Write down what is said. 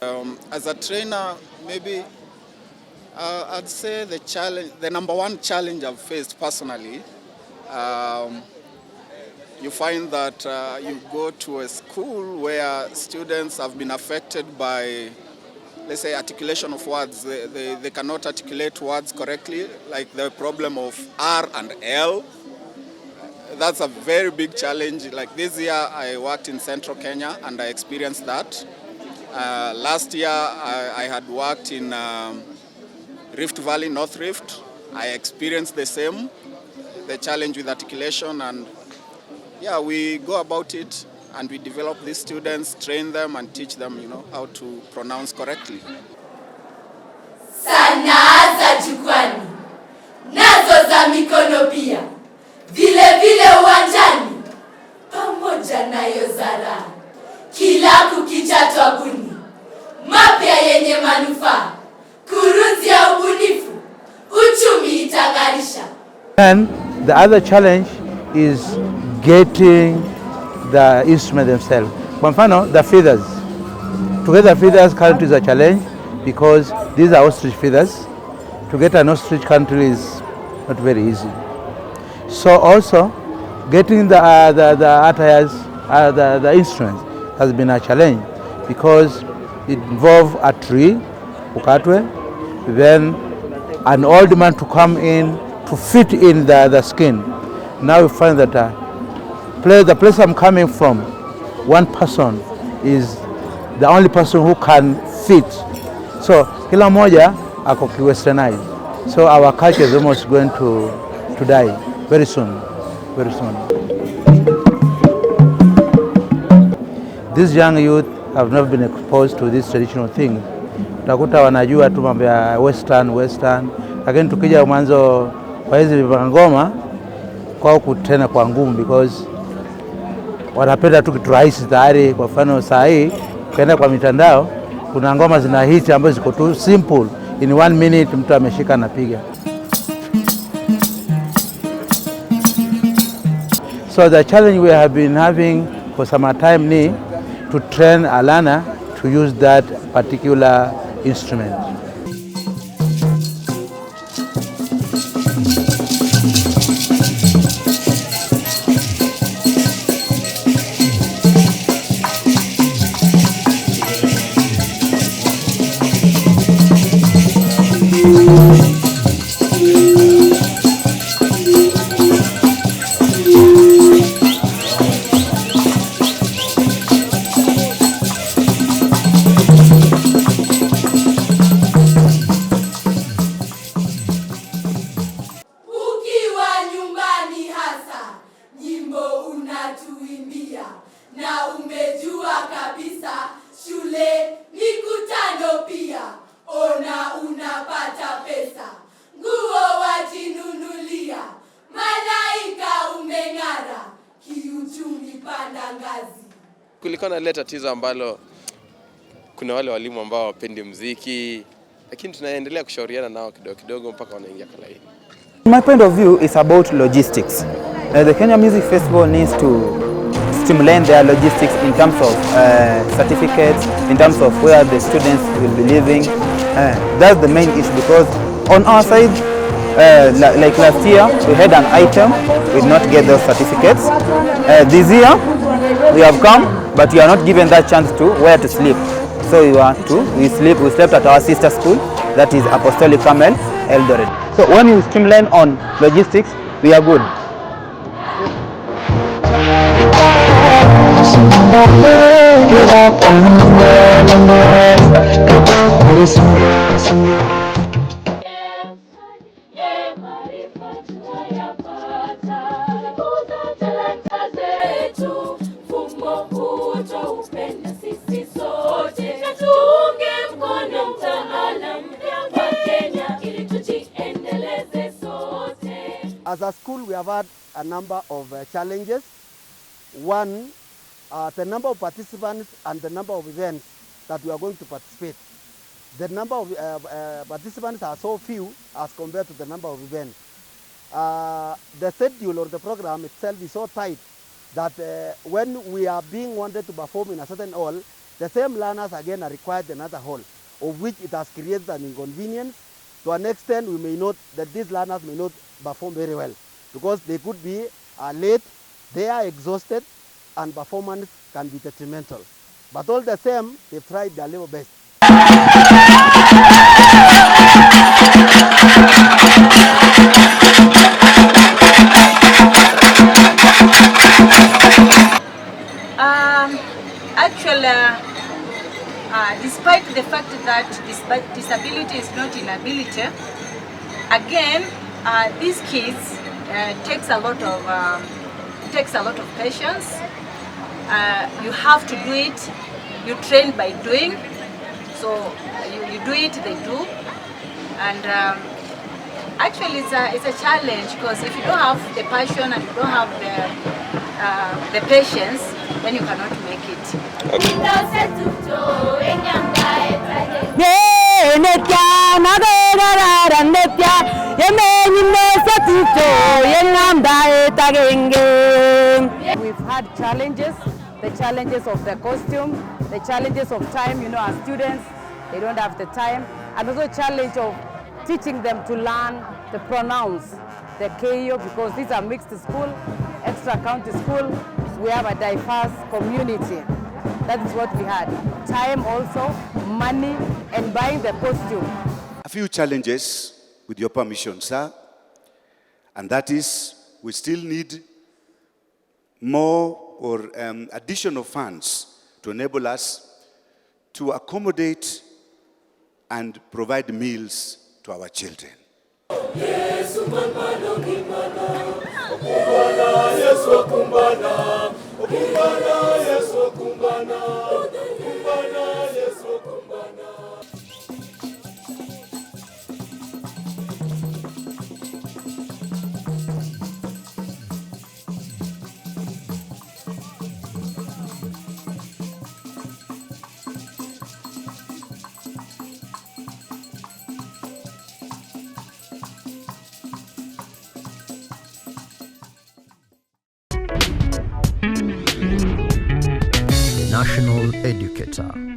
As a trainer, maybe I'd say the number one challenge I've faced personally, um, you find that you go to a school where students have been affected by, let's say, articulation of words. They cannot articulate words correctly, like the problem of R and L. That's a very big challenge. Like this year, I worked in Central Kenya and I experienced that. Last year, I had worked in Rift Valley, North Rift. I experienced the challenge with articulation, and yeah, we go about it and we develop these students, train them and teach them, how to pronounce correctly. Sanaa za jukwani, nazo za mikono pia, vile vile uwanjani, pamoja nayo zara, kila kukicha twabuni, mapya yenye manufaa, kurunzi ya ubunifu, uchumi itang'arisha. And the other challenge is getting the instrument themselves. Kwa mfano, the feathers. To get the feathers currently is a challenge because these are ostrich feathers. To get an ostrich currently is not very easy. So also, getting the attires, the instruments has been a challenge because it involves a tree, ukatwe, then an old man to come in to fit in the skin. Now we find that the place I'm coming from, one person is the only person who can fit. So kila moja ako westernized. So our culture is almost going to die very soon. Very soon. These young youth have not been exposed to these traditional things. Utakuta wanajua tu mambo ya western, lakini tukija mwanzo kwa hizi ngoma kwao kutena kwa ngumu because wanapenda tu kitu rahisi tayari. Kwa mfano saa hii ukienda kwa mitandao kuna ngoma zina hit ambazo ziko tu simple, in 1 minute mtu ameshika anapiga. So the challenge we have been having for some time ni to train a learner to use that particular instrument. Na umejua kabisa shule mikutano pia, ona unapata pesa, nguo wajinunulia, malaika umeng'ara, kiuchumi panda ngazi. Kulikuwa na ile tatizo ambalo kuna wale walimu ambao wapendi muziki, lakini tunaendelea kushauriana nao kidogo mpaka wanaingia kalaini. My point of view is about logistics. The Kenya Music Festival needs to stimulate their logistics in terms of certificates, in terms of where the students will be living. That's the main issue because on our side, like last year, we had an item, we did not get those certificates. This year, we have come, but we are not given that chance to where to sleep. So we slept at our sister school, that is Apostolic Carmel, Eldoret. So when you streamline on logistics, we are good. As a school, we have had a number of challenges. One, the number of participants and the number of events that we are going to participate. The number of participants are so few as compared to the number of events. The schedule or the program itself is so tight that when we are being wanted to perform in a certain hall, the same learners again are required another hall, of which it has created an inconvenience. To an extent, we may not, that these learners may not perform very well, because they could be late, they are exhausted, and performance can be detrimental. But all the same, they've tried their level best. Despite the fact that disability is not inability, again, these kids takes a lot of patience. You have to do it. You train by doing. So you do it, they do, and actually it's a challenge, because if you don't have the passion and you don't have the patience, then you cannot make it. We've had challenges, the challenges of the costume, the challenges of time. You know, as students, they don't have the time, and also challenge of teaching them to learn the pronouns, the KO, because these are mixed school, extra county school. We have a diverse community. That is what we had. Time also, money, and buying the costume. A few challenges, with your permission, sir, and that is we still need more or additional funds to enable us to accommodate and provide meals to our children. National Educator.